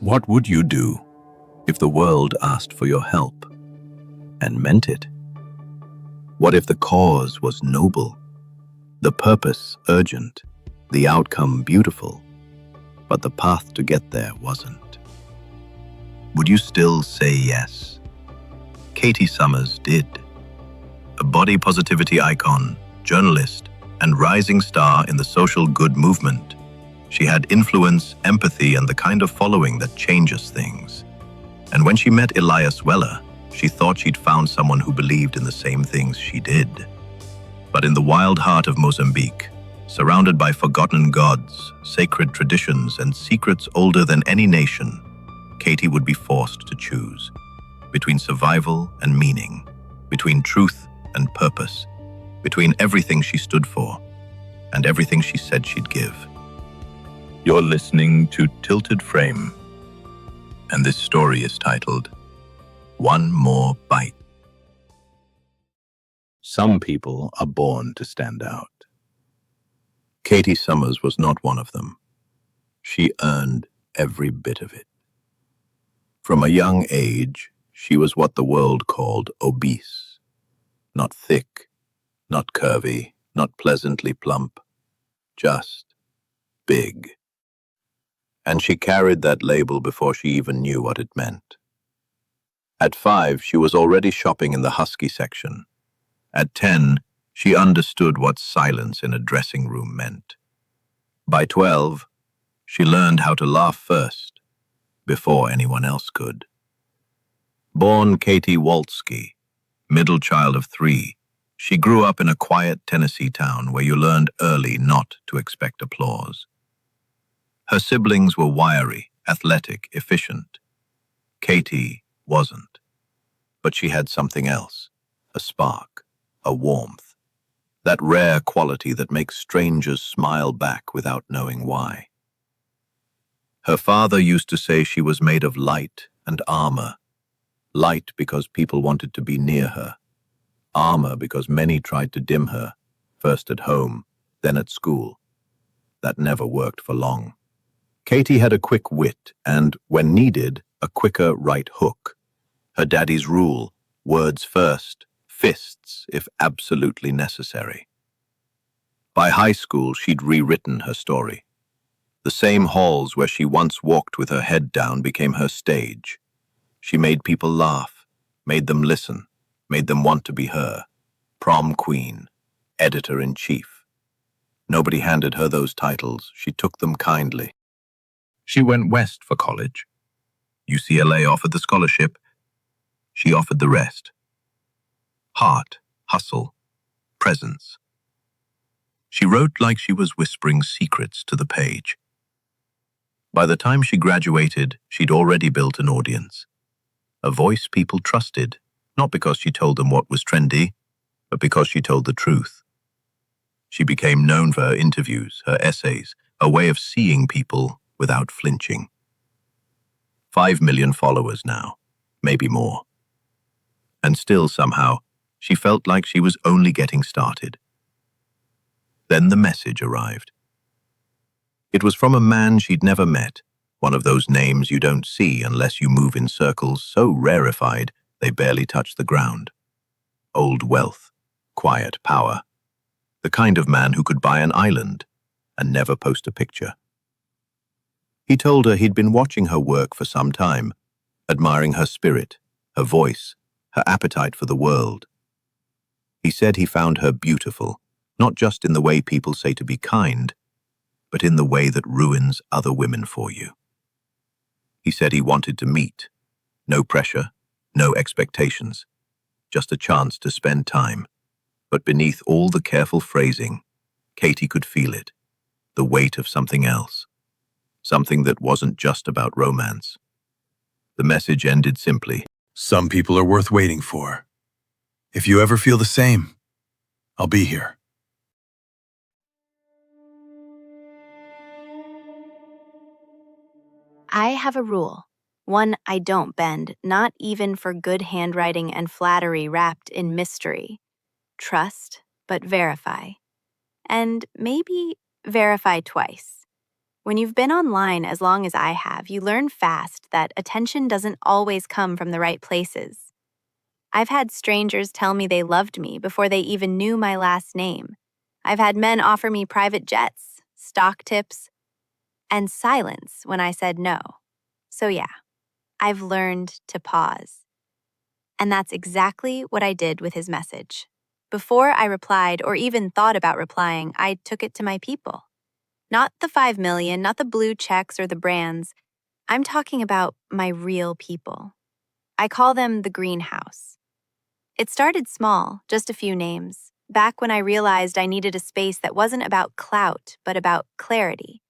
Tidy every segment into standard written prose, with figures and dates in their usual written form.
What would you do if the world asked for your help and meant it? What if the cause was noble, the purpose urgent, the outcome beautiful, but the path to get there wasn't? Would you still say yes? Katie Summers did. A body positivity icon, journalist, and rising star in the social good movement, she had influence, empathy, and the kind of following that changes things. And when she met Elias Weller, she thought she'd found someone who believed in the same things she did. But in the wild heart of Mozambique, surrounded by forgotten gods, sacred traditions, and secrets older than any nation, Katie would be forced to choose between survival and meaning, between truth and purpose, between everything she stood for and everything she said she'd give. You're listening to Tilted Frame, and this story is titled, One More Bite. Some people are born to stand out. Katie Summers was not one of them. She earned every bit of it. From a young age, she was what the world called obese. Not thick, not curvy, not pleasantly plump, just big. And she carried that label before she even knew what it meant. At 5, she was already shopping in the husky section. At 10, she understood what silence in a dressing room meant. By 12, she learned how to laugh first, before anyone else could. Born Katie Waltsky, middle child of 3, she grew up in a quiet Tennessee town where you learned early not to expect applause. Her siblings were wiry, athletic, efficient. Katie wasn't. But she had something else, a spark, a warmth, that rare quality that makes strangers smile back without knowing why. Her father used to say she was made of light and armor. Light because people wanted to be near her. Armor because many tried to dim her, first at home, then at school. That never worked for long. Katie had a quick wit and, when needed, a quicker right hook. Her daddy's rule, words first, fists if absolutely necessary. By high school, she'd rewritten her story. The same halls where she once walked with her head down became her stage. She made people laugh, made them listen, made them want to be her. Prom queen, editor-in-chief. Nobody handed her those titles. She took them kindly. She went west for college. UCLA offered the scholarship. She offered the rest. Heart, hustle, presence. She wrote like she was whispering secrets to the page. By the time she graduated, she'd already built an audience. A voice people trusted, not because she told them what was trendy, but because she told the truth. She became known for her interviews, her essays, a way of seeing people without flinching. 5 million followers now, maybe more. And still, somehow, she felt like she was only getting started. Then the message arrived. It was from a man she'd never met, one of those names you don't see unless you move in circles so rarefied they barely touch the ground. Old wealth, quiet power. The kind of man who could buy an island and never post a picture. He told her he'd been watching her work for some time, admiring her spirit, her voice, her appetite for the world. He said he found her beautiful, not just in the way people say to be kind, but in the way that ruins other women for you. He said he wanted to meet. No pressure, no expectations, just a chance to spend time. But beneath all the careful phrasing, Katie could feel it, the weight of something else. Something that wasn't just about romance. The message ended simply. Some people are worth waiting for. If you ever feel the same, I'll be here. I have a rule. One I don't bend, not even for good handwriting and flattery wrapped in mystery. Trust, but verify. And maybe verify twice. When you've been online as long as I have, you learn fast that attention doesn't always come from the right places. I've had strangers tell me they loved me before they even knew my last name. I've had men offer me private jets, stock tips, and silence when I said no. So yeah, I've learned to pause. And that's exactly what I did with his message. Before I replied or even thought about replying, I took it to my people. Not the 5 million, not the blue checks or the brands. I'm talking about my real people. I call them the greenhouse. It started small, just a few names, back when I realized I needed a space that wasn't about clout, but about clarity.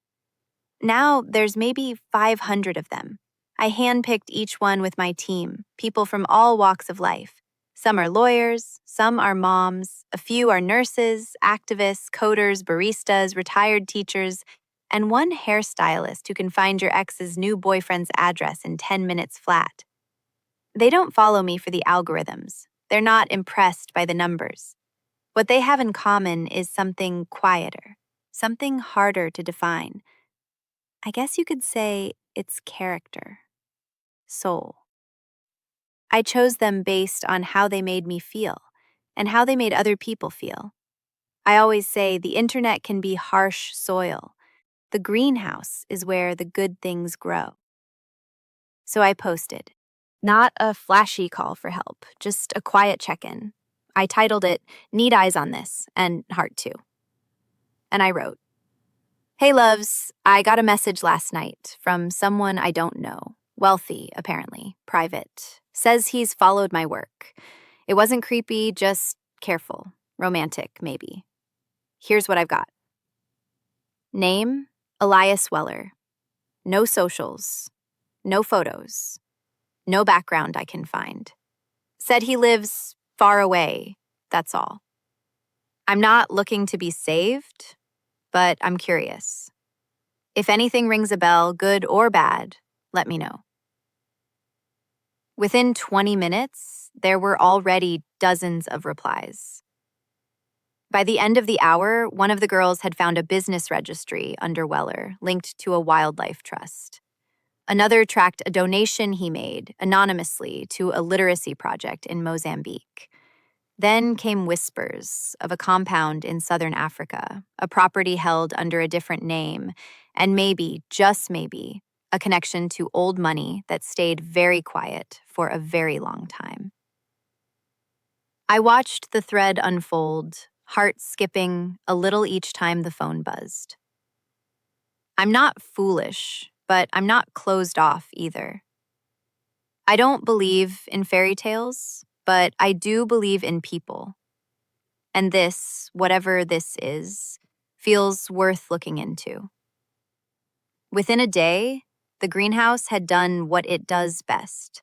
Now there's maybe 500 of them. I handpicked each one with my team, people from all walks of life. Some are lawyers, some are moms, a few are nurses, activists, coders, baristas, retired teachers, and one hairstylist who can find your ex's new boyfriend's address in 10 minutes flat. They don't follow me for the algorithms. They're not impressed by the numbers. What they have in common is something quieter, something harder to define. I guess you could say it's character, soul. I chose them based on how they made me feel and how they made other people feel. I always say the internet can be harsh soil. The greenhouse is where the good things grow. So I posted. Not a flashy call for help, just a quiet check-in. I titled it, Need Eyes on This, and Heart Too. And I wrote, Hey loves, I got a message last night from someone I don't know. Wealthy, apparently, private. Says he's followed my work. It wasn't creepy, just careful. Romantic, maybe. Here's what I've got. Name, Elias Weller. No socials. No photos. No background I can find. Said he lives far away, that's all. I'm not looking to be saved, but I'm curious. If anything rings a bell, good or bad, let me know. Within 20 minutes, there were already dozens of replies. By the end of the hour, one of the girls had found a business registry under Weller linked to a wildlife trust. Another tracked a donation he made anonymously to a literacy project in Mozambique. Then came whispers of a compound in southern Africa, a property held under a different name, and maybe, just maybe, a connection to old money that stayed very quiet for a very long time. I watched the thread unfold, heart skipping a little each time the phone buzzed. I'm not foolish, but I'm not closed off either. I don't believe in fairy tales, but I do believe in people. And this, whatever this is, feels worth looking into. Within a day, the greenhouse had done what it does best.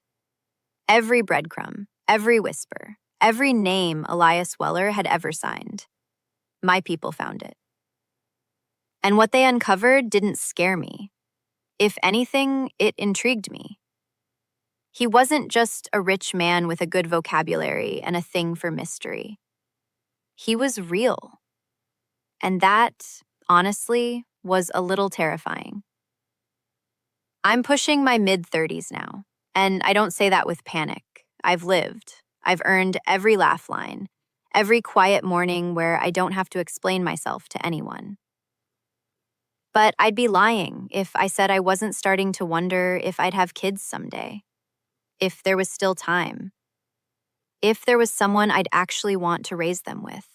Every breadcrumb, every whisper, every name Elias Weller had ever signed. My people found it. And what they uncovered didn't scare me. If anything, it intrigued me. He wasn't just a rich man with a good vocabulary and a thing for mystery. He was real. And that, honestly, was a little terrifying. I'm pushing my mid-30s now, and I don't say that with panic. I've lived. I've earned every laugh line, every quiet morning where I don't have to explain myself to anyone. But I'd be lying if I said I wasn't starting to wonder if I'd have kids someday, if there was still time, if there was someone I'd actually want to raise them with.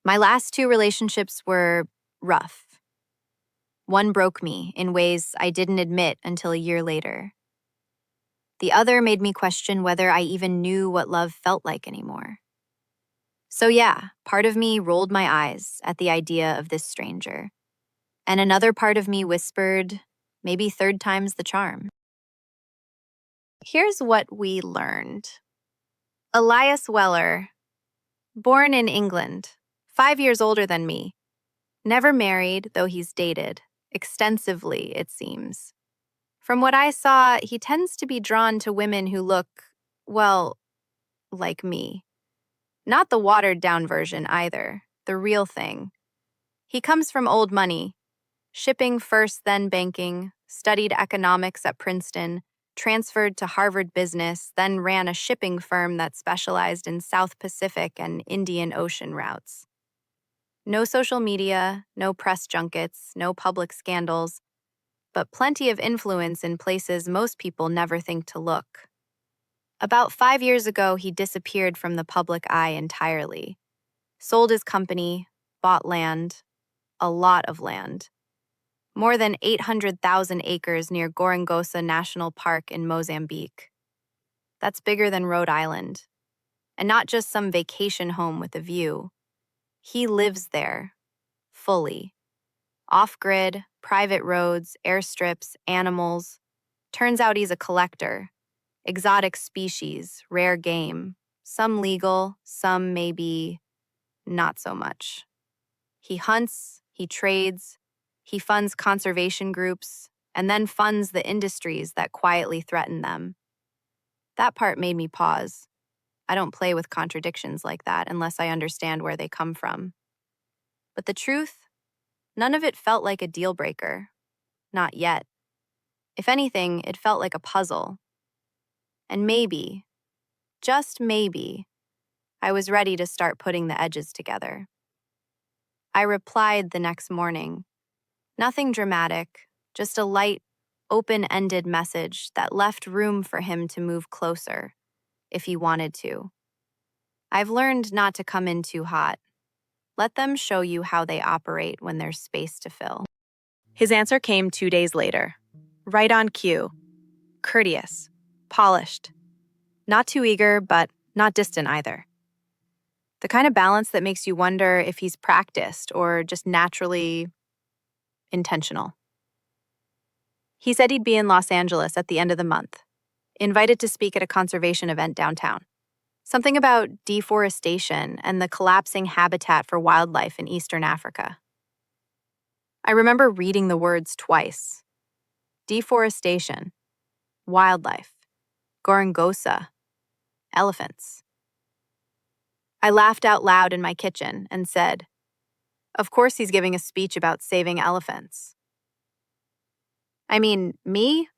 My last 2 relationships were rough. One broke me in ways I didn't admit until a year later. The other made me question whether I even knew what love felt like anymore. So yeah, part of me rolled my eyes at the idea of this stranger. And another part of me whispered, maybe 3rd time's the charm. Here's what we learned. Elias Weller, born in England, 5 years older than me. Never married, though he's dated. Extensively, it seems. From what I saw, he tends to be drawn to women who look, well, like me. Not the watered-down version either, the real thing. He comes from old money. Shipping first, then banking, studied economics at Princeton, transferred to Harvard Business, then ran a shipping firm that specialized in South Pacific and Indian Ocean routes. No social media, no press junkets, no public scandals, but plenty of influence in places most people never think to look. About 5 years ago, he disappeared from the public eye entirely. Sold his company, bought land, a lot of land. More than 800,000 acres near Gorongosa National Park in Mozambique. That's bigger than Rhode Island. And not just some vacation home with a view. He lives there, fully. Off-grid, private roads, airstrips, animals. Turns out he's a collector. Exotic species, rare game. Some legal, some maybe not so much. He hunts, he trades, he funds conservation groups, and then funds the industries that quietly threaten them. That part made me pause. I don't play with contradictions like that unless I understand where they come from. But the truth? None of it felt like a deal breaker. Not yet. If anything, it felt like a puzzle. And maybe, just maybe, I was ready to start putting the edges together. I replied the next morning. Nothing dramatic, just a light, open-ended message that left room for him to move closer, if he wanted to. I've learned not to come in too hot. Let them show you how they operate when there's space to fill. His answer came 2 days later. Right on cue. Courteous. Polished. Not too eager, but not distant either. The kind of balance that makes you wonder if he's practiced or just naturally intentional. He said he'd be in Los Angeles at the end of the month, invited to speak at a conservation event downtown. Something about deforestation and the collapsing habitat for wildlife in Eastern Africa. I remember reading the words twice. Deforestation, wildlife, Gorongosa, elephants. I laughed out loud in my kitchen and said, "Of course he's giving a speech about saving elephants." I mean, me?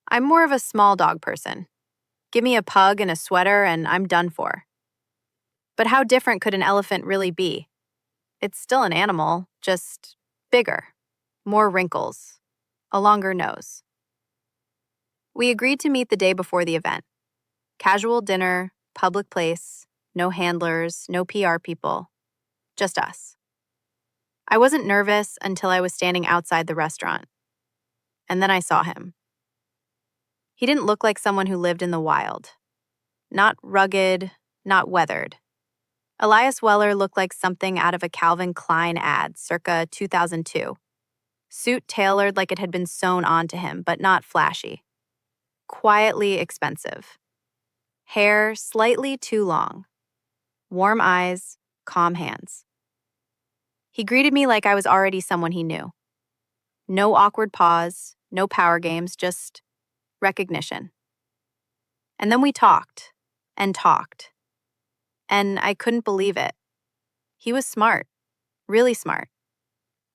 I'm more of a small dog person. Give me a pug and a sweater and I'm done for. But how different could an elephant really be? It's still an animal, just bigger, more wrinkles, a longer nose. We agreed to meet the day before the event. Casual dinner, public place, no handlers, no PR people, just us. I wasn't nervous until I was standing outside the restaurant. And then I saw him. He didn't look like someone who lived in the wild. Not rugged, not weathered. Elias Weller looked like something out of a Calvin Klein ad circa 2002. Suit tailored like it had been sewn onto him, but not flashy. Quietly expensive. Hair slightly too long. Warm eyes, calm hands. He greeted me like I was already someone he knew. No awkward pause, no power games, just recognition. And then we talked, and talked. And I couldn't believe it. He was smart, really smart.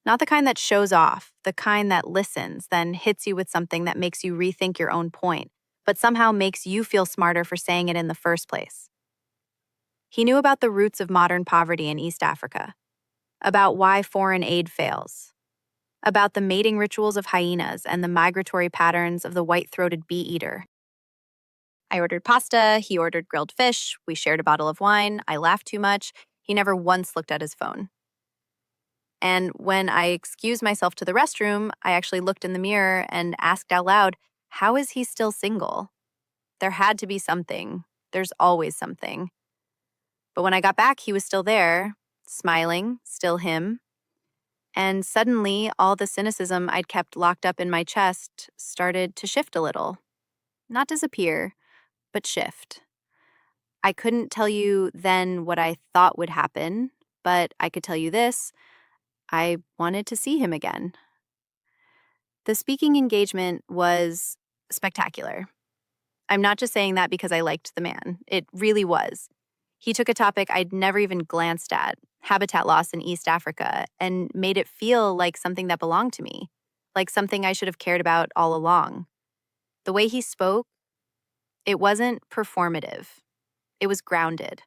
Not the kind that shows off, the kind that listens, then hits you with something that makes you rethink your own point, but somehow makes you feel smarter for saying it in the first place. He knew about the roots of modern poverty in East Africa, about why foreign aid fails, about the mating rituals of hyenas and the migratory patterns of the white-throated bee-eater. I ordered pasta, he ordered grilled fish, we shared a bottle of wine, I laughed too much, he never once looked at his phone. And when I excused myself to the restroom, I actually looked in the mirror and asked out loud, how is he still single? There had to be something. There's always something. But when I got back, he was still there, smiling, still him. And suddenly, all the cynicism I'd kept locked up in my chest started to shift a little. Not disappear, but shift. I couldn't tell you then what I thought would happen, but I could tell you this. I wanted to see him again. The speaking engagement was spectacular. I'm not just saying that because I liked the man. It really was. He took a topic I'd never even glanced at, habitat loss in East Africa, and made it feel like something that belonged to me, like something I should have cared about all along. The way he spoke, it wasn't performative. It was grounded.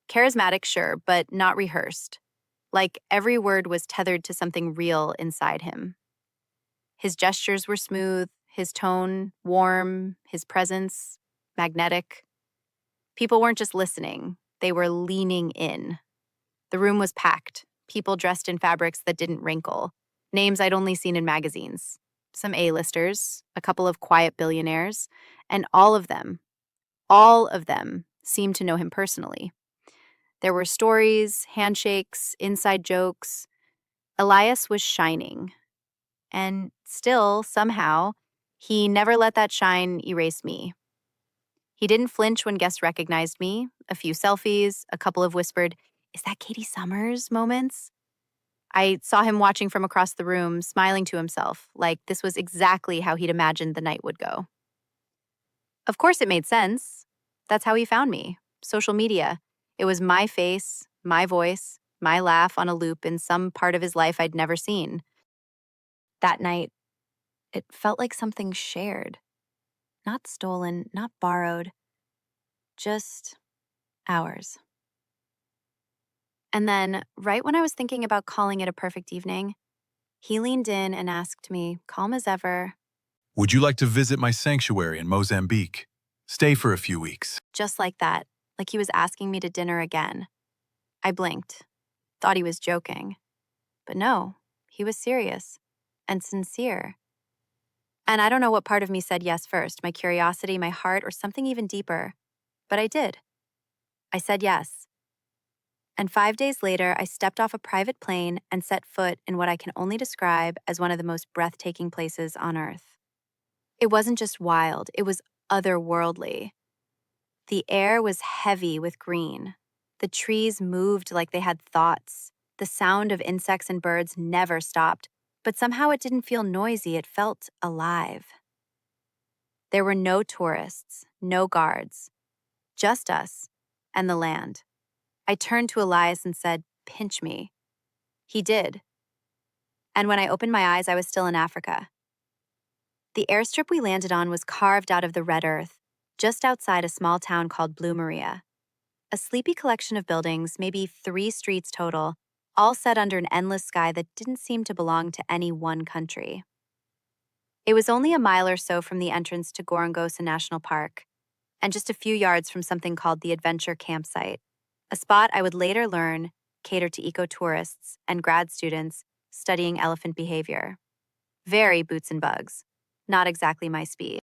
Charismatic, sure, but not rehearsed. Like every word was tethered to something real inside him. His gestures were smooth, his tone warm, his presence magnetic. People weren't just listening, they were leaning in. The room was packed, people dressed in fabrics that didn't wrinkle, names I'd only seen in magazines, some A-listers, a couple of quiet billionaires, and all of them seemed to know him personally. There were stories, handshakes, inside jokes. Elias was shining. And still, somehow, he never let that shine erase me. He didn't flinch when guests recognized me. A few selfies, a couple of whispered, "Is that Katie Summers?" moments. I saw him watching from across the room, smiling to himself, like this was exactly how he'd imagined the night would go. Of course, it made sense. That's how he found me. Social media. It was my face, my voice, my laugh on a loop in some part of his life I'd never seen. That night, it felt like something shared. Not stolen, not borrowed, just ours. And then, right when I was thinking about calling it a perfect evening, he leaned in and asked me, calm as ever, Would you like to visit my sanctuary in Mozambique? Stay for a few weeks. just like that, like he was asking me to dinner again. I blinked, thought he was joking. But no, he was serious and sincere. And I don't know what part of me said yes first, my curiosity, my heart, or something even deeper. But I did. I said yes. And 5 days later, I stepped off a private plane and set foot in what I can only describe as one of the most breathtaking places on Earth. It wasn't just wild, it was otherworldly. The air was heavy with green. The trees moved like they had thoughts. The sound of insects and birds never stopped, but somehow it didn't feel noisy, it felt alive. There were no tourists, no guards, just us and the land. I turned to Elias and said, "Pinch me." He did. And when I opened my eyes, I was still in Africa. The airstrip we landed on was carved out of the red earth, just outside a small town called Blue Maria. A sleepy collection of buildings, maybe 3 streets total, all set under an endless sky that didn't seem to belong to any one country. It was only a mile or so from the entrance to Gorongosa National Park, and just a few yards from something called the Adventure Campsite, a spot I would later learn catered to eco-tourists and grad students studying elephant behavior. Very boots and bugs, not exactly my speed.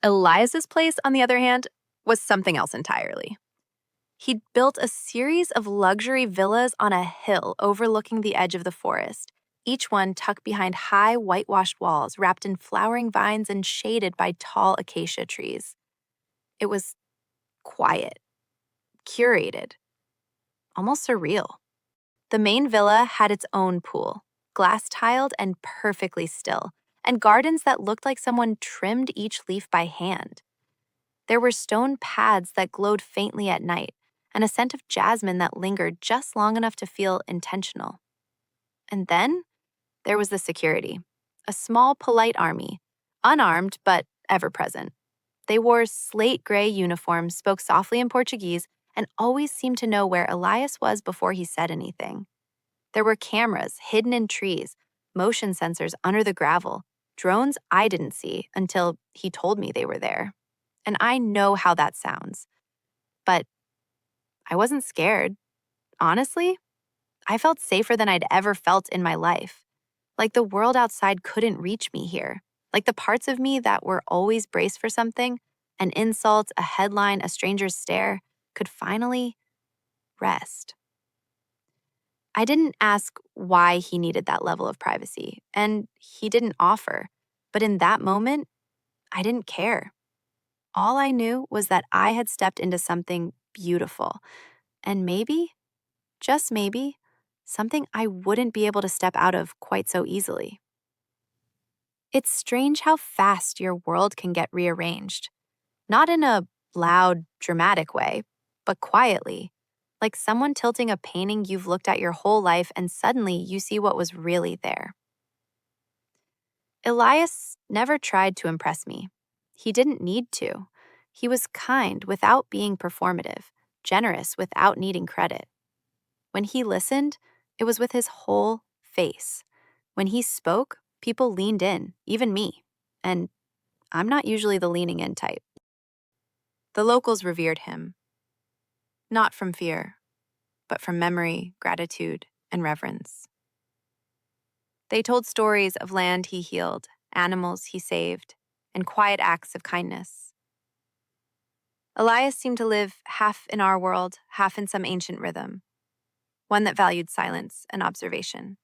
Elias's place, on the other hand, was something else entirely. He'd built a series of luxury villas on a hill overlooking the edge of the forest, each one tucked behind high whitewashed walls wrapped in flowering vines and shaded by tall acacia trees. It was quiet, curated, almost surreal. The main villa had its own pool, glass-tiled and perfectly still, and gardens that looked like someone trimmed each leaf by hand. There were stone paths that glowed faintly at night, and a scent of jasmine that lingered just long enough to feel intentional. And then there was the security, a small, polite army, unarmed but ever-present. They wore slate gray uniforms, spoke softly in Portuguese, and always seemed to know where Elias was before he said anything. There were cameras hidden in trees, motion sensors under the gravel, drones I didn't see until he told me they were there. And I know how that sounds. But I wasn't scared. Honestly, I felt safer than I'd ever felt in my life. Like the world outside couldn't reach me here. Like the parts of me that were always braced for something, an insult, a headline, a stranger's stare, could finally rest. I didn't ask why he needed that level of privacy, and he didn't offer. But in that moment, I didn't care. All I knew was that I had stepped into something beautiful, and maybe, just maybe, something I wouldn't be able to step out of quite so easily. It's strange how fast your world can get rearranged. Not in a loud, dramatic way, but quietly, like someone tilting a painting you've looked at your whole life and suddenly you see what was really there. Elias never tried to impress me. He didn't need to. He was kind without being performative, generous without needing credit. When he listened, it was with his whole face. When he spoke, people leaned in, even me. And I'm not usually the leaning in type. The locals revered him, not from fear, but from memory, gratitude, and reverence. They told stories of land he healed, animals he saved, and quiet acts of kindness. Elias seemed to live half in our world, half in some ancient rhythm, one that valued silence and observation.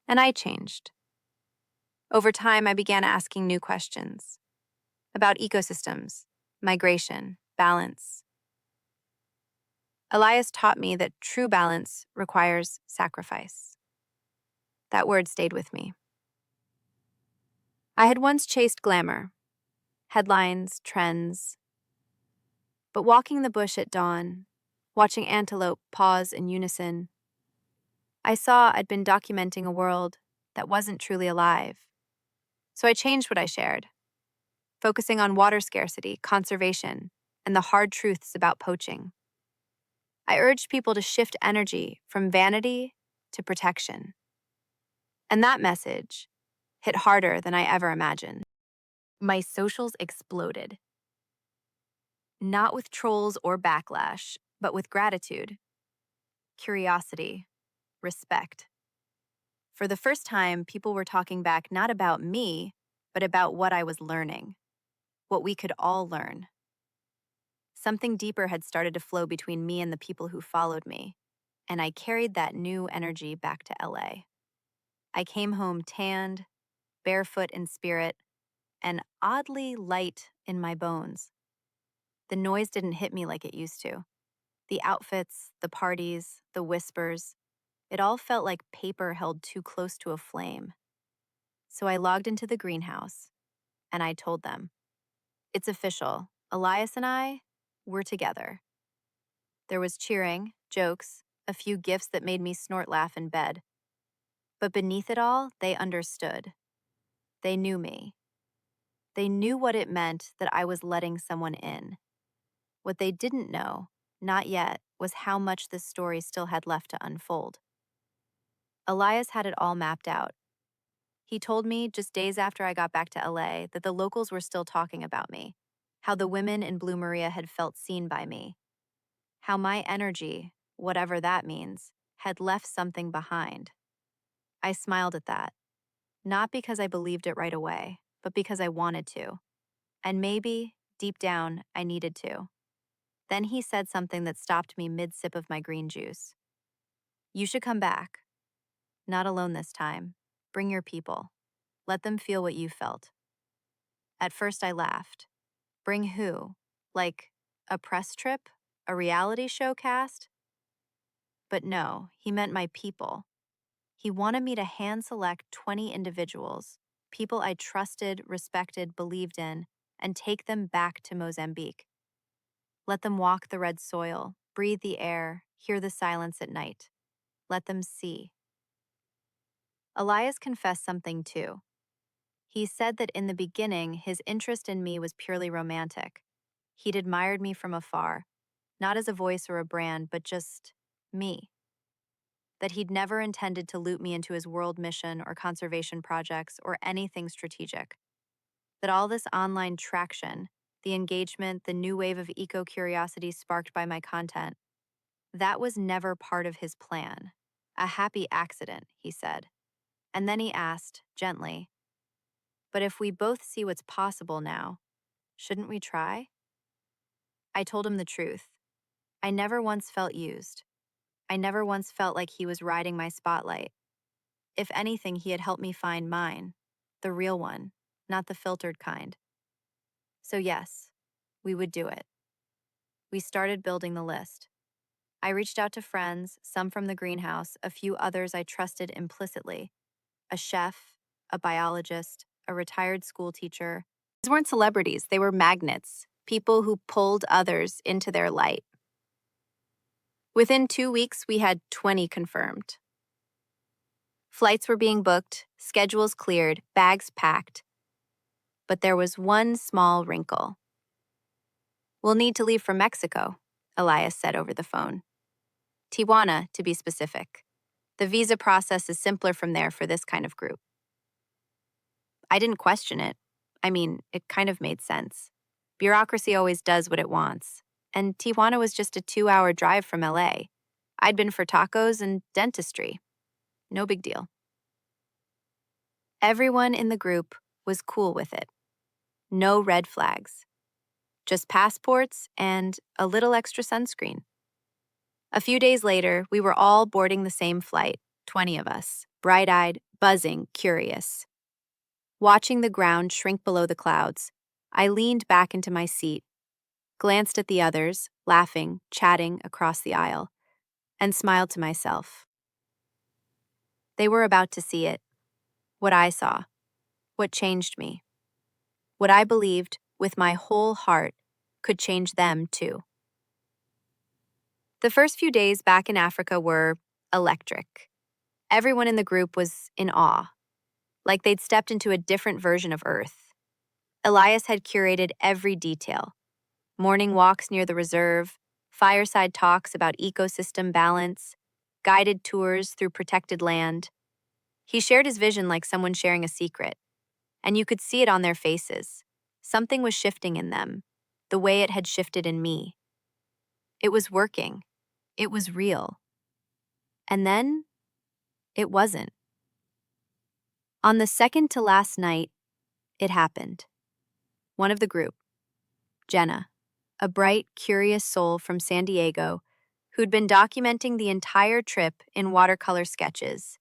And I changed. Over time, I began asking new questions about ecosystems, migration, balance. Elias taught me that true balance requires sacrifice. That word stayed with me. I had once chased glamour, headlines, trends, but walking the bush at dawn, watching antelope pause in unison, I saw I'd been documenting a world that wasn't truly alive. So I changed what I shared, focusing on water scarcity, conservation, and the hard truths about poaching. I urged people to shift energy from vanity to protection. And that message hit harder than I ever imagined. My socials exploded. Not with trolls or backlash, but with gratitude, curiosity, respect. For the first time, people were talking back not about me, but about what I was learning, what we could all learn. Something deeper had started to flow between me and the people who followed me, and I carried that new energy back to LA. I came home tanned, barefoot in spirit, and oddly light in my bones. The noise didn't hit me like it used to. The outfits, the parties, the whispers, it all felt like paper held too close to a flame. So I logged into the greenhouse, and I told them, it's official. Elias and I, we're together. There was cheering, jokes, a few gifts that made me snort laugh in bed. But beneath it all, they understood. They knew me. They knew what it meant that I was letting someone in. What they didn't know, not yet, was how much this story still had left to unfold. Elias had it all mapped out. He told me just days after I got back to LA that the locals were still talking about me, how the women in Blue Maria had felt seen by me, how my energy, whatever that means, had left something behind. I smiled at that, not because I believed it right away, but because I wanted to. And maybe, deep down, I needed to. Then he said something that stopped me mid-sip of my green juice. You should come back. Not alone this time. Bring your people. Let them feel what you felt. At first I laughed. Bring who? Like a press trip? A reality show cast? But no, he meant my people. He wanted me to hand select 20 individuals, people I trusted, respected, believed in, and take them back to Mozambique. Let them walk the red soil, breathe the air, hear the silence at night. Let them see. Elias confessed something too. He said that in the beginning, his interest in me was purely romantic. He'd admired me from afar, not as a voice or a brand, but just me. That he'd never intended to loop me into his world mission or conservation projects or anything strategic. That all this online traction, the engagement, the new wave of eco-curiosity sparked by my content, that was never part of his plan. A happy accident, he said. And then he asked, gently, but if we both see what's possible now, shouldn't we try? I told him the truth. I never once felt used. I never once felt like he was riding my spotlight. If anything, he had helped me find mine, the real one, not the filtered kind. So yes, we would do it. We started building the list. I reached out to friends, some from the greenhouse, a few others I trusted implicitly. A chef, a biologist, a retired school teacher. These weren't celebrities, they were magnets, people who pulled others into their light. Within 2 weeks, we had 20 confirmed. Flights were being booked, schedules cleared, bags packed. But there was one small wrinkle. "We'll need to leave for Mexico," Elias said over the phone. Tijuana, to be specific. The visa process is simpler from there for this kind of group. I didn't question it. I mean, it kind of made sense. Bureaucracy always does what it wants. And Tijuana was just a 2-hour drive from LA. I'd been for tacos and dentistry. No big deal. Everyone in the group was cool with it. No red flags. Just passports and a little extra sunscreen. A few days later, we were all boarding the same flight, 20 of us, bright-eyed, buzzing, curious. Watching the ground shrink below the clouds, I leaned back into my seat, glanced at the others, laughing, chatting across the aisle, and smiled to myself. They were about to see it. What I saw. What changed me. What I believed, with my whole heart, could change them too. The first few days back in Africa were electric. Everyone in the group was in awe, like they'd stepped into a different version of Earth. Elias had curated every detail. Morning walks near the reserve, fireside talks about ecosystem balance, guided tours through protected land. He shared his vision like someone sharing a secret, and you could see it on their faces. Something was shifting in them, the way it had shifted in me. It was working. It was real. And then, it wasn't. On the second to last night, it happened. One of the group, Jenna, a bright, curious soul from San Diego, who'd been documenting the entire trip in watercolor sketches,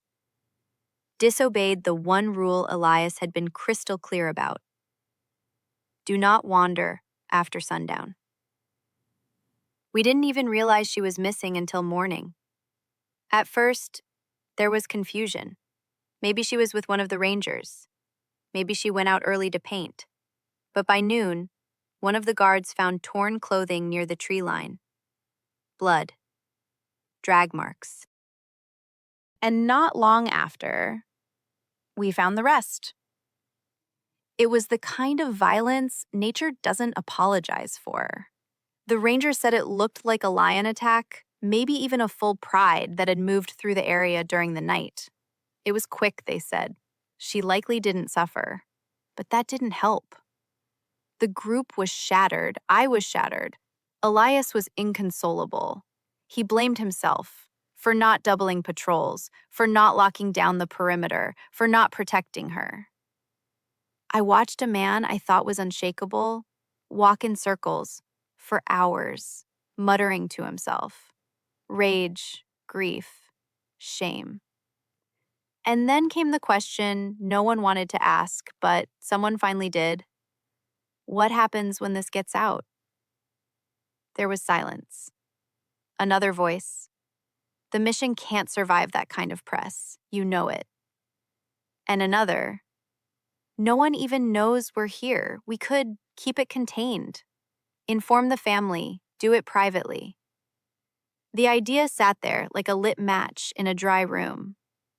disobeyed the one rule Elias had been crystal clear about. Do not wander after sundown. We didn't even realize she was missing until morning. At first, there was confusion. Maybe she was with one of the rangers. Maybe she went out early to paint. But by noon, one of the guards found torn clothing near the tree line. Blood. Drag marks. And not long after, we found the rest. It was the kind of violence nature doesn't apologize for. The ranger said it looked like a lion attack, maybe even a full pride that had moved through the area during the night. It was quick, they said. She likely didn't suffer. But that didn't help. The group was shattered. I was shattered. Elias was inconsolable. He blamed himself for not doubling patrols, for not locking down the perimeter, for not protecting her. I watched a man I thought was unshakable walk in circles for hours, muttering to himself. Rage, grief, shame. And then came the question no one wanted to ask, but someone finally did. What happens when this gets out? There was silence. Another voice. The mission can't survive that kind of press. You know it. And another. No one even knows we're here. We could keep it contained. Inform the family. Do it privately. The idea sat there like a lit match in a dry room.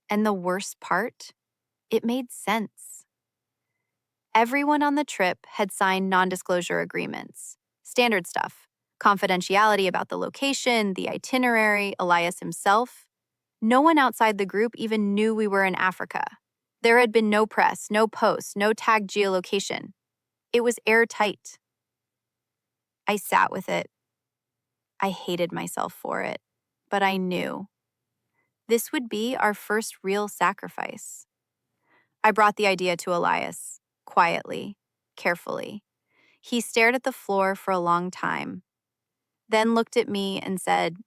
And the worst part? It made sense. Everyone on the trip had signed non-disclosure agreements. Standard stuff. Confidentiality about the location, the itinerary, Elias himself. No one outside the group even knew we were in Africa. There had been no press, no posts, no tagged geolocation. It was airtight. I sat with it. I hated myself for it, but I knew. This would be our first real sacrifice. I brought the idea to Elias, quietly, carefully. He stared at the floor for a long time, then looked at me and said,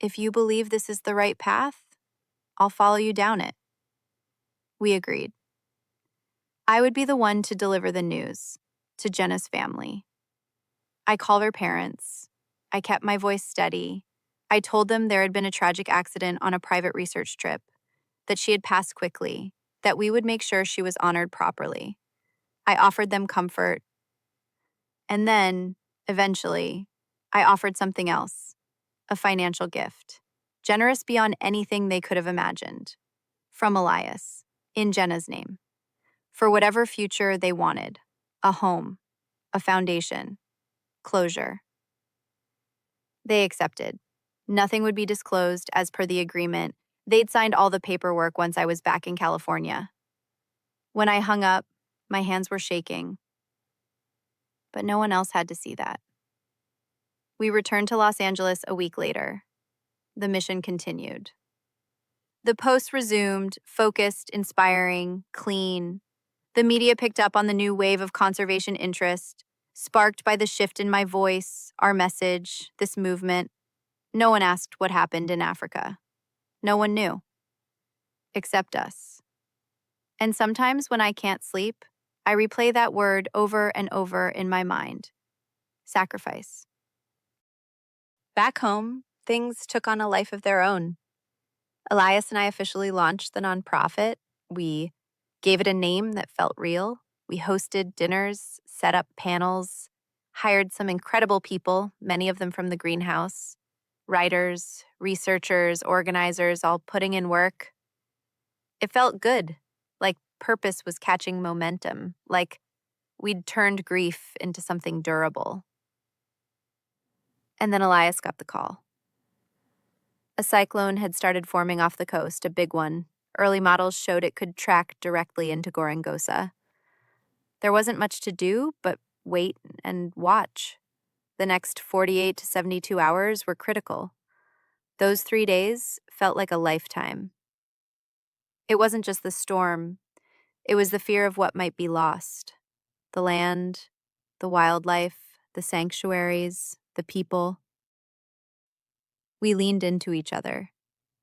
"If you believe this is the right path, I'll follow you down it." We agreed. I would be the one to deliver the news to Jenna's family. I called her parents. I kept my voice steady. I told them there had been a tragic accident on a private research trip, that she had passed quickly, that we would make sure she was honored properly. I offered them comfort. And then, eventually, I offered something else. a financial gift, generous beyond anything they could have imagined, from Elias, in Jenna's name, for whatever future they wanted, a home, a foundation, closure. They accepted. Nothing would be disclosed as per the agreement. They'd signed all the paperwork once I was back in California. When I hung up, my hands were shaking, but no one else had to see that. We returned to Los Angeles a week later. The mission continued. The posts resumed, focused, inspiring, clean. The media picked up on the new wave of conservation interest, sparked by the shift in my voice, our message, this movement. No one asked what happened in Africa. No one knew. Except us. And sometimes when I can't sleep, I replay that word over and over in my mind. Sacrifice. Back home, things took on a life of their own. Elias and I officially launched the nonprofit. We gave it a name that felt real. We hosted dinners, set up panels, hired some incredible people, many of them from the greenhouse, writers, researchers, organizers, all putting in work. It felt good, like purpose was catching momentum, like we'd turned grief into something durable. And then Elias got the call. A cyclone had started forming off the coast, a big one. Early models showed it could track directly into Gorongosa. There wasn't much to do but wait and watch. The next 48 to 72 hours were critical. Those 3 days felt like a lifetime. It wasn't just the storm. It was the fear of what might be lost. The land, the wildlife, the sanctuaries, the people. We leaned into each other.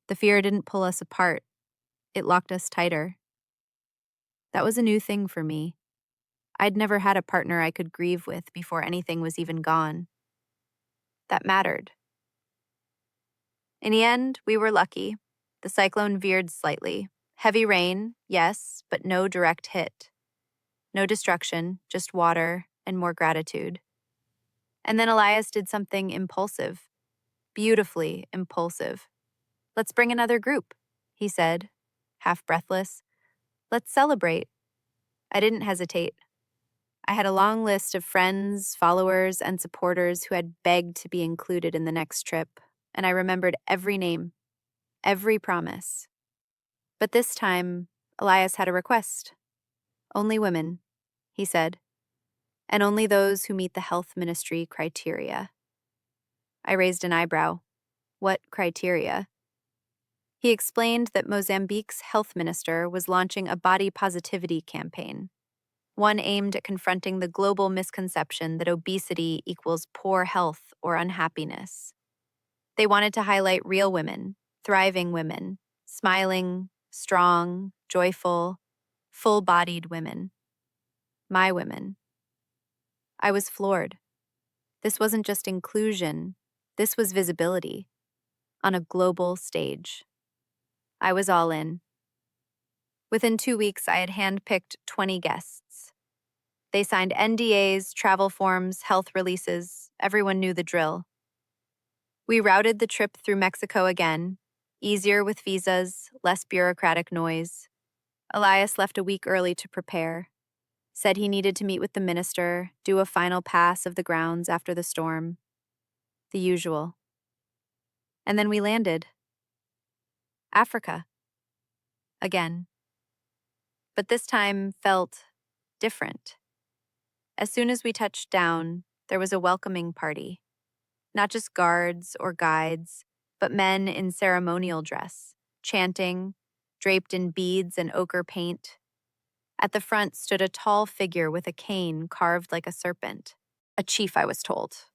The fear didn't pull us apart. It locked us tighter. That was a new thing for me. I'd never had a partner I could grieve with before anything was even gone. That mattered. In the end, we were lucky. The cyclone veered slightly. Heavy rain, yes, but no direct hit. No destruction, just water and more gratitude. And then Elias did something impulsive. Beautifully impulsive. "Let's bring another group," he said, half breathless. "Let's celebrate." I didn't hesitate. I had a long list of friends, followers, and supporters who had begged to be included in the next trip, and I remembered every name, every promise. But this time, Elias had a request. "Only women," he said, "and only those who meet the health ministry criteria." I raised an eyebrow. What criteria? He explained that Mozambique's health minister was launching a body positivity campaign, one aimed at confronting the global misconception that obesity equals poor health or unhappiness. They wanted to highlight real women, thriving women, smiling, strong, joyful, full-bodied women. My women. I was floored. This wasn't just inclusion, this was visibility on a global stage. I was all in. Within 2 weeks, I had handpicked 20 guests. They signed NDAs, travel forms, health releases. Everyone knew the drill. We routed the trip through Mexico again, easier with visas, less bureaucratic noise. Elias left a week early to prepare, said he needed to meet with the minister, do a final pass of the grounds after the storm. The usual. And then we landed. Africa. Again. But this time felt different. As soon as we touched down, there was a welcoming party. Not just guards or guides, but men in ceremonial dress, chanting, draped in beads and ochre paint. At the front stood a tall figure with a cane carved like a serpent. A chief, I was told.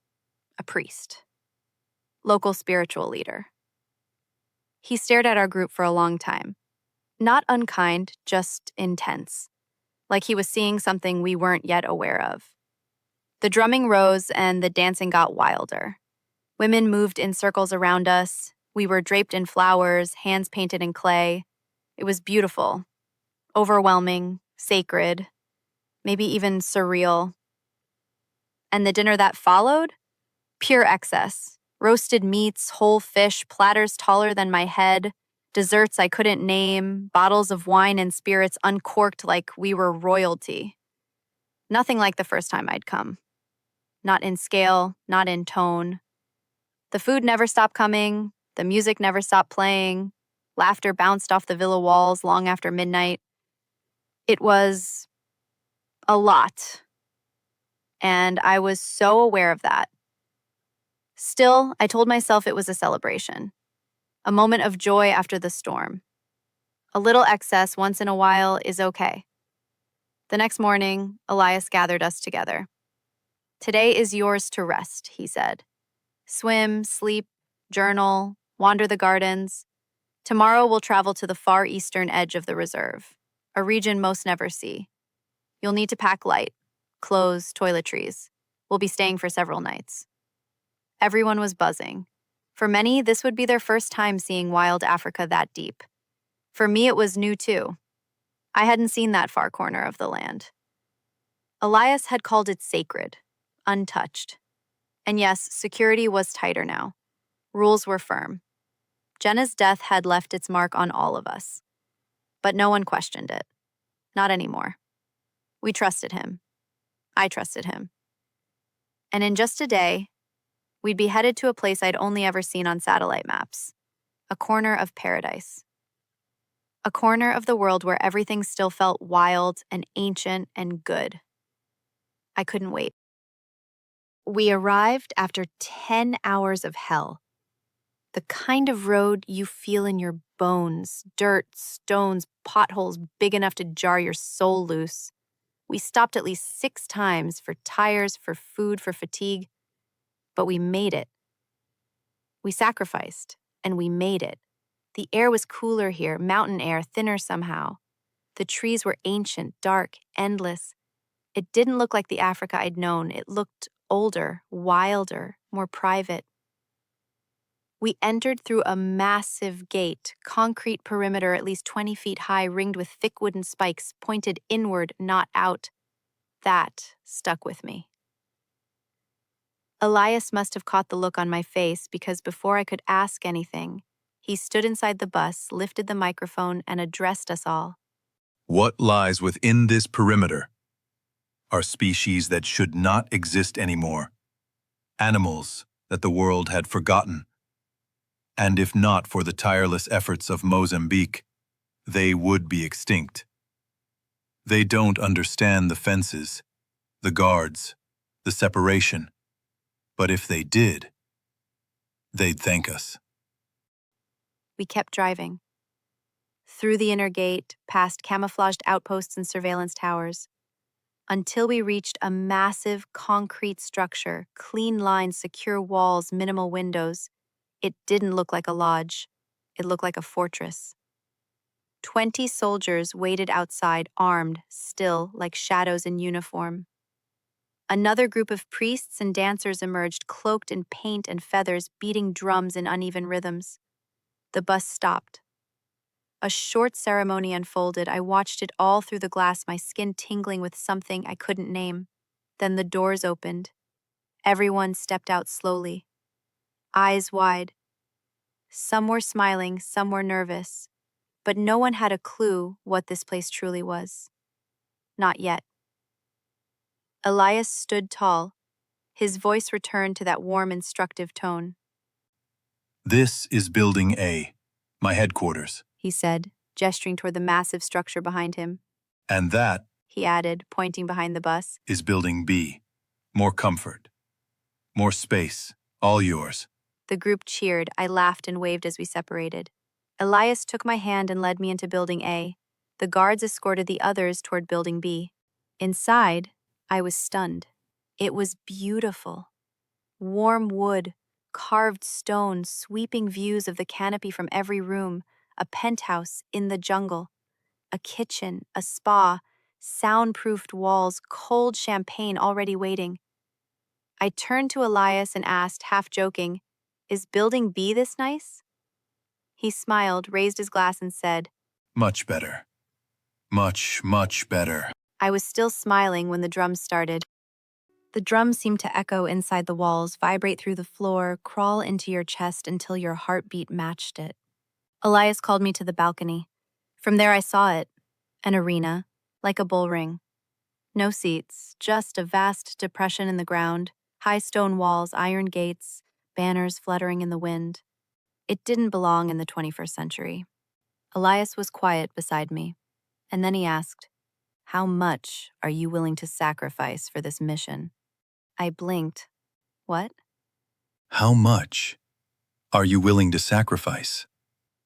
A priest. Local spiritual leader. He stared at our group for a long time. Not unkind, just intense. Like he was seeing something we weren't yet aware of. The drumming rose and the dancing got wilder. Women moved in circles around us. We were draped in flowers, hands painted in clay. It was beautiful, overwhelming, sacred, maybe even surreal. And the dinner that followed? Pure excess. Roasted meats, whole fish, platters taller than my head, desserts I couldn't name, bottles of wine and spirits uncorked like we were royalty. Nothing like the first time I'd come. Not in scale, not in tone. The food never stopped coming, the music never stopped playing, laughter bounced off the villa walls long after midnight. It was a lot, and I was so aware of that. Still, I told myself it was a celebration, a moment of joy after the storm. A little excess once in a while is okay. The next morning, Elias gathered us together. "Today is yours to rest," he said. "Swim, sleep, journal, wander the gardens. Tomorrow we'll travel to the far eastern edge of the reserve, a region most never see. You'll need to pack light, clothes, toiletries. We'll be staying for several nights." Everyone was buzzing. For many, this would be their first time seeing wild Africa that deep. For me, it was new too. I hadn't seen that far corner of the land. Elias had called it sacred, untouched. And yes, security was tighter now. Rules were firm. Jenna's death had left its mark on all of us. But no one questioned it. Not anymore. We trusted him. I trusted him. And in just a day, we'd be headed to a place I'd only ever seen on satellite maps. A corner of paradise. A corner of the world where everything still felt wild and ancient and good. I couldn't wait. We arrived after 10 hours of hell. The kind of road you feel in your bones, dirt, stones, potholes big enough to jar your soul loose. We stopped at least 6 times for tires, for food, for fatigue, but we made it. We sacrificed, and we made it. The air was cooler here, mountain air, thinner somehow. The trees were ancient, dark, endless. It didn't look like the Africa I'd known. It looked older, wilder, more private. We entered through a massive gate, concrete perimeter at least 20 feet high, ringed with thick wooden spikes, pointed inward, not out. That stuck with me. Elias must have caught the look on my face because before I could ask anything, he stood inside the bus, lifted the microphone, and addressed us all. What lies within this perimeter are species that should not exist anymore, animals that the world had forgotten. And if not for the tireless efforts of Mozambique, they would be extinct. They don't understand the fences, the guards, the separation. But if they did, they'd thank us. We kept driving. Through the inner gate, past camouflaged outposts and surveillance towers, until we reached a massive concrete structure, clean lines, secure walls, minimal windows. It didn't look like a lodge. It looked like a fortress. 20 soldiers waited outside, armed, still, like shadows in uniform. Another group of priests and dancers emerged, cloaked in paint and feathers, beating drums in uneven rhythms. The bus stopped. A short ceremony unfolded. I watched it all through the glass, my skin tingling with something I couldn't name. Then the doors opened. Everyone stepped out slowly, eyes wide. Some were smiling, some were nervous, but no one had a clue what this place truly was. Not yet. Elias stood tall. His voice returned to that warm, instructive tone. This is Building A, my headquarters. He said, gesturing toward the massive structure behind him. And that, He added, pointing behind the bus. is Building B. More comfort, more space, all yours. The group cheered. I laughed and waved as we separated. Elias took my hand and led me into Building A. The guards escorted the others toward Building B. Inside, I was stunned. It was beautiful. Warm wood, carved stone, sweeping views of the canopy from every room, a penthouse in the jungle, a kitchen, a spa, soundproofed walls, cold champagne already waiting. I turned to Elias and asked, half joking, "Is Building B this nice?" He smiled, raised his glass, and said, Much better. Much, much better. I was still smiling when the drums started. The drums seem to echo inside the walls, vibrate through the floor, crawl into your chest until your heartbeat matched it. Elias called me to the balcony. From there I saw it, an arena, like a bull ring. No seats, just a vast depression in the ground, high stone walls, iron gates, banners fluttering in the wind. It didn't belong in the 21st century. Elias was quiet beside me, and then he asked, "How much are you willing to sacrifice for this mission?" I blinked. What? How much are you willing to sacrifice?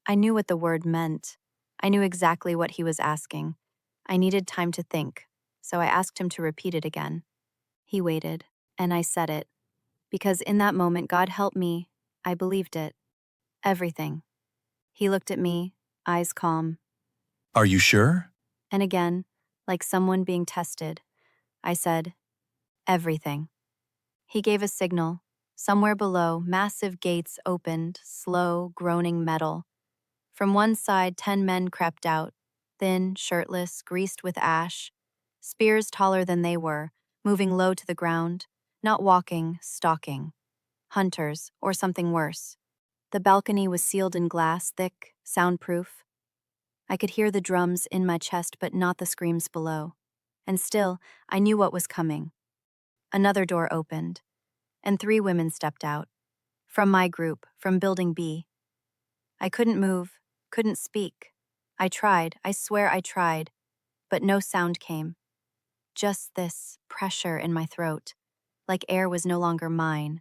I knew what the word meant. I knew exactly what he was asking. I needed time to think, so I asked him to repeat it again. He waited, and I said it, because in that moment, God help me, I believed it. Everything. He looked at me, eyes calm, Are you sure? and again, like someone being tested, I said, everything. He gave a signal. Somewhere below, massive gates opened, slow, groaning metal. From one side, 10 men crept out, thin, shirtless, greased with ash, spears taller than they were, moving low to the ground, not walking, stalking. Hunters, or something worse. The balcony was sealed in glass, thick, soundproof. I could hear the drums in my chest, but not the screams below. And still, I knew what was coming. Another door opened, and 3 women stepped out. From my group, from Building B. I couldn't move, couldn't speak. I tried, I swear I tried, but no sound came. Just this pressure in my throat, like air was no longer mine.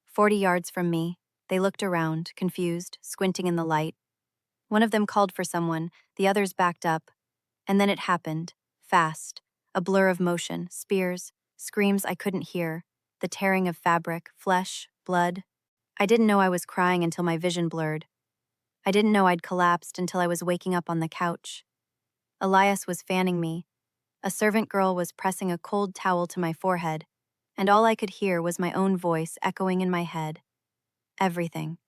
40 yards from me, they looked around, confused, squinting in the light. One of them called for someone, the others backed up, and then it happened, fast, a blur of motion, spears, screams I couldn't hear, the tearing of fabric, flesh, blood. I didn't know I was crying until my vision blurred. I didn't know I'd collapsed until I was waking up on the couch. Elias was fanning me. A servant girl was pressing a cold towel to my forehead, and all I could hear was my own voice echoing in my head. Everything.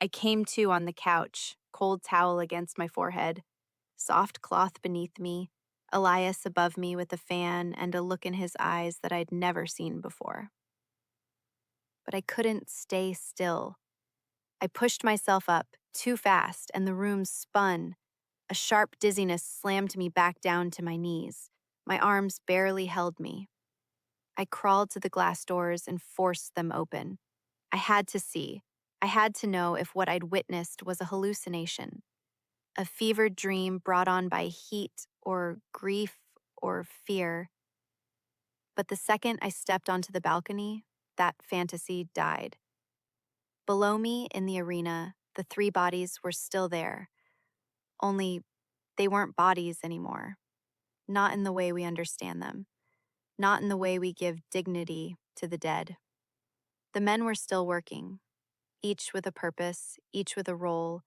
I came to on the couch, cold towel against my forehead, soft cloth beneath me, Elias above me with a fan and a look in his eyes that I'd never seen before. But I couldn't stay still. I pushed myself up, too fast, and the room spun. A sharp dizziness slammed me back down to my knees. My arms barely held me. I crawled to the glass doors and forced them open. I had to see. I had to know if what I'd witnessed was a hallucination, a fevered dream brought on by heat or grief or fear. But the second I stepped onto the balcony, that fantasy died. Below me in the arena, the 3 bodies were still there, only they weren't bodies anymore. Not in the way we understand them. Not in the way we give dignity to the dead. The men were still working, each with a purpose, each with a role.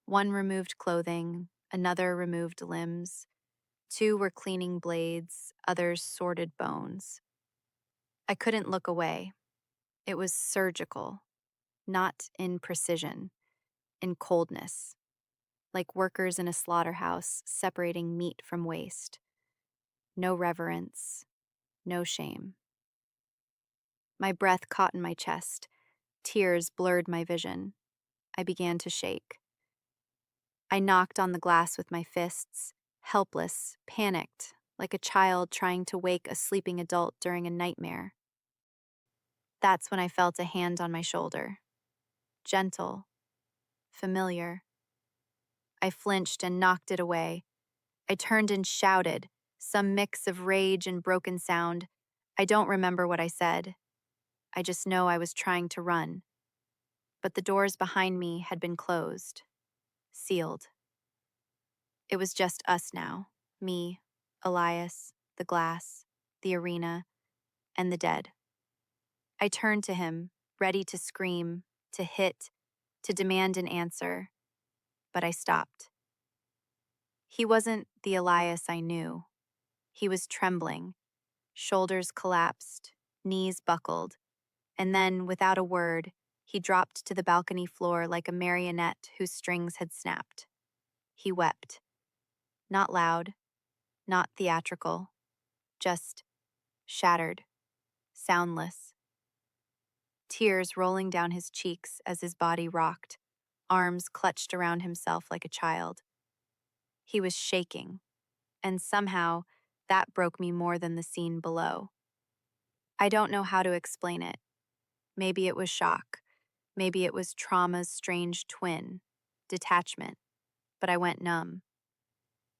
One removed clothing, another removed limbs. 2 were cleaning blades, others sorted bones. I couldn't look away. It was surgical, not in precision, in coldness, like workers in a slaughterhouse separating meat from waste. No reverence, no shame. My breath caught in my chest. Tears blurred my vision. I began to shake. I knocked on the glass with my fists, helpless, panicked, like a child trying to wake a sleeping adult during a nightmare. That's when I felt a hand on my shoulder. Gentle, familiar. I flinched and knocked it away. I turned and shouted, some mix of rage and broken sound. I don't remember what I said. I just know I was trying to run. But the doors behind me had been closed, sealed. It was just us now, me, Elias, the glass, the arena, and the dead. I turned to him, ready to scream, to hit, to demand an answer, but I stopped. He wasn't the Elias I knew. He was trembling, shoulders collapsed, knees buckled, and then, without a word, he dropped to the balcony floor like a marionette whose strings had snapped. He wept. Not loud, not theatrical, just shattered. soundless, tears rolling down his cheeks as his body rocked, arms clutched around himself like a child. He was shaking, and somehow that broke me more than the scene below. I don't know how to explain it. Maybe it was shock. Maybe it was trauma's strange twin, detachment, but I went numb.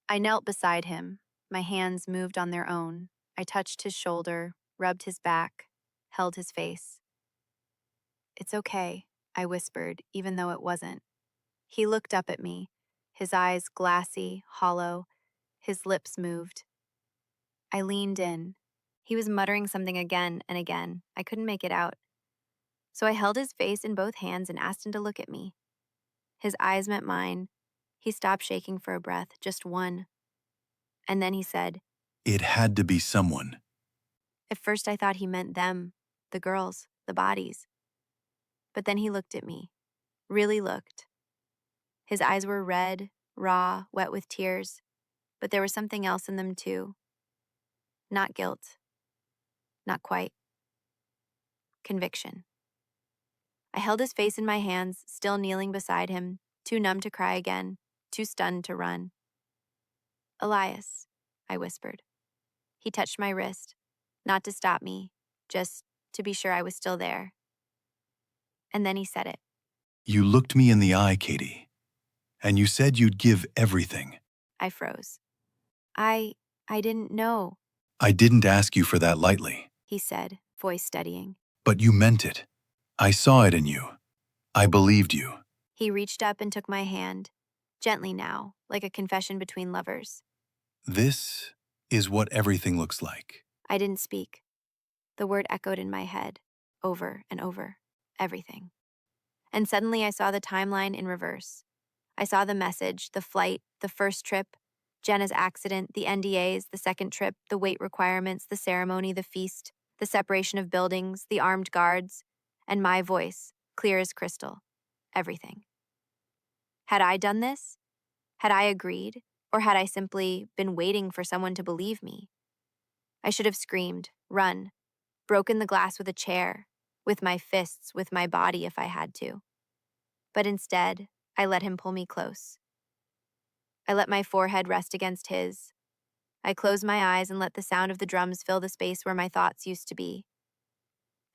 I knelt beside him. My hands moved on their own. I touched his shoulder, rubbed his back, held his face. "It's okay," I whispered, even though it wasn't. He looked up at me, his eyes glassy, hollow, his lips moved. I leaned in. He was muttering something again and again. I couldn't make it out. So I held his face in both hands and asked him to look at me. His eyes met mine. He stopped shaking for a breath, just one. And then he said, It had to be someone. at first I thought he meant them, the girls, the bodies. But then he looked at me, really looked. His eyes were red, raw, wet with tears, but there was something else in them too. Not guilt. Not quite. Conviction. I held his face in my hands, still kneeling beside him, too numb to cry again, too stunned to run. "Elias," I whispered. He touched my wrist, not to stop me, just to be sure I was still there. And then he said it. You looked me in the eye, Katie, and you said you'd give everything. I froze. I didn't know, I didn't ask you for that lightly, he said, voice steadying. but you meant it. I saw it in you. I believed you. He reached up and took my hand, gently now, like a confession between lovers. This is what everything looks like. I didn't speak. The word echoed in my head, over and over. Everything. And suddenly I saw the timeline in reverse. I saw the message, the flight, the first trip, Jenna's accident, the NDAs, the second trip, the weight requirements, the ceremony, the feast, the separation of buildings, the armed guards, and my voice, clear as crystal. Everything. Had I done this? Had I agreed? Or had I simply been waiting for someone to believe me? I should have screamed, run, broken the glass with a chair, with my fists, with my body if I had to. But instead, I let him pull me close. I let my forehead rest against his. I closed my eyes and let the sound of the drums fill the space where my thoughts used to be.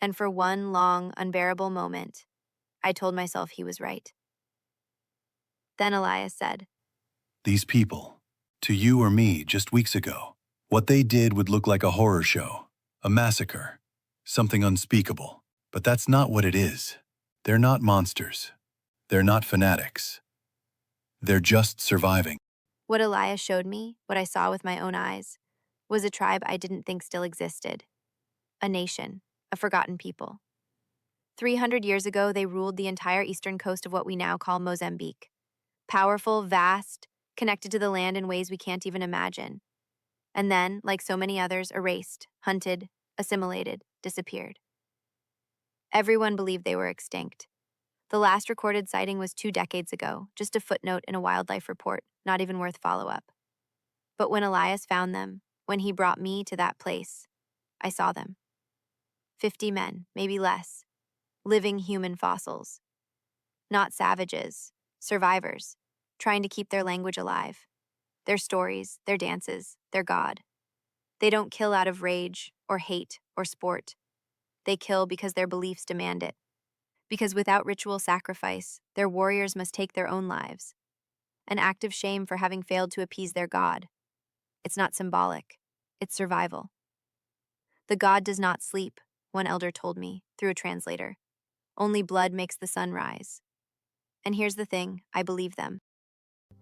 And for one long, unbearable moment, I told myself he was right. Then Elias said, These people, to you or me just weeks ago, what they did would look like a horror show, a massacre, something unspeakable. But that's not what it is. They're not monsters. They're not fanatics. They're just surviving. what Elias showed me, what I saw with my own eyes, was a tribe I didn't think still existed. A nation, a forgotten people. 300 years ago, they ruled the entire eastern coast of what we now call Mozambique. Powerful, vast, connected to the land in ways we can't even imagine. And then, like so many others, erased, hunted, assimilated, disappeared. Everyone believed they were extinct. The last recorded sighting was 2 decades ago, just a footnote in a wildlife report, not even worth follow-up. But when Elias found them, when he brought me to that place, I saw them. 50 men, maybe less, living human fossils. Not savages, survivors, trying to keep their language alive. Their stories, their dances, their God. They don't kill out of rage or hate or sport. They kill because their beliefs demand it. Because without ritual sacrifice, their warriors must take their own lives. An act of shame for having failed to appease their God. It's not symbolic. It's survival. The God does not sleep, one elder told me, through a translator. Only blood makes the sun rise. And here's the thing, I believe them.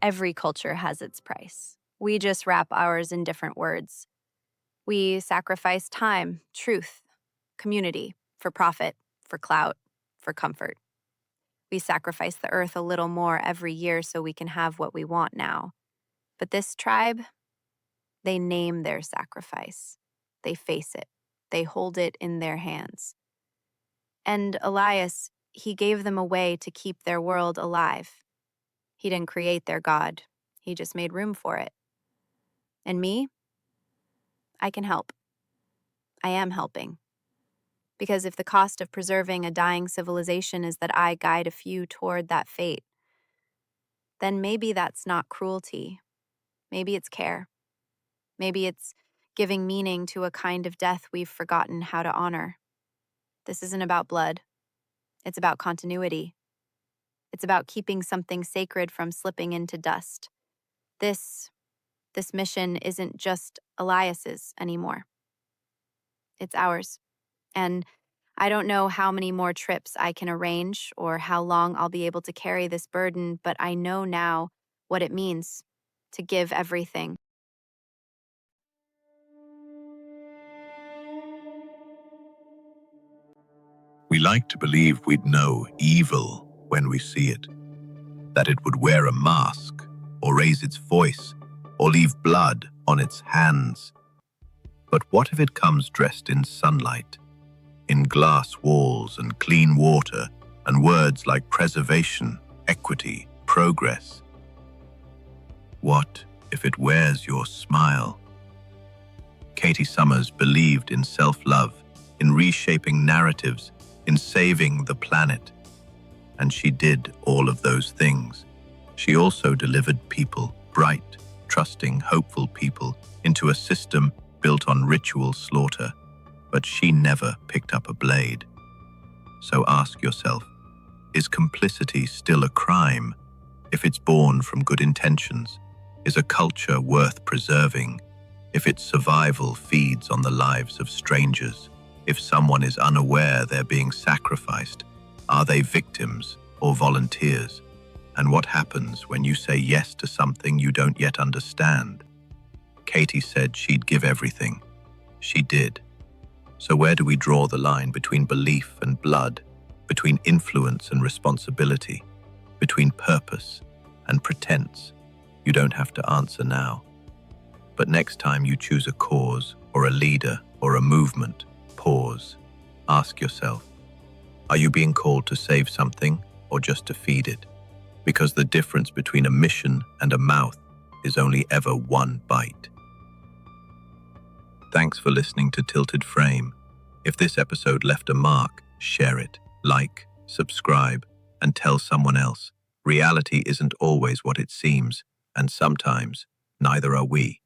Every culture has its price. We just wrap ours in different words. We sacrifice time, truth, community, for profit, for clout, for comfort. We sacrifice the earth a little more every year so we can have what we want now. But this tribe, they name their sacrifice. They face it. They hold it in their hands. And Elias, he gave them a way to keep their world alive. He didn't create their God. He just made room for it. And me? I can help. I am helping. Because if the cost of preserving a dying civilization is that I guide a few toward that fate, then maybe that's not cruelty. Maybe it's care. Maybe it's giving meaning to a kind of death we've forgotten how to honor. This isn't about blood. It's about continuity. It's about keeping something sacred from slipping into dust. This mission isn't just Elias's anymore. It's ours. And I don't know how many more trips I can arrange or how long I'll be able to carry this burden, but I know now what it means to give everything. We like to believe we'd know evil when we see it, that it would wear a mask, or raise its voice, or leave blood on its hands. But what if it comes dressed in sunlight, in glass walls and clean water, and words like preservation, equity, progress? What if it wears your smile? Katie Summers believed in self-love, in reshaping narratives, in saving the planet. And she did all of those things. She also delivered people, bright, trusting, hopeful people, into a system built on ritual slaughter. But she never picked up a blade. So ask yourself, is complicity still a crime? If it's born from good intentions, is a culture worth preserving? If its survival feeds on the lives of strangers? If someone is unaware they're being sacrificed, are they victims or volunteers? And what happens when you say yes to something you don't yet understand? Katie said she'd give everything. She did. So where do we draw the line between belief and blood, between influence and responsibility, between purpose and pretense? You don't have to answer now. But next time you choose a cause or a leader or a movement, pause. Ask yourself, are you being called to save something or just to feed it? Because the difference between a mission and a mouth is only ever one bite. Thanks for listening to Tilted Frame. If this episode left a mark, share it, like, subscribe, and tell someone else. Reality isn't always what it seems, and sometimes neither are we.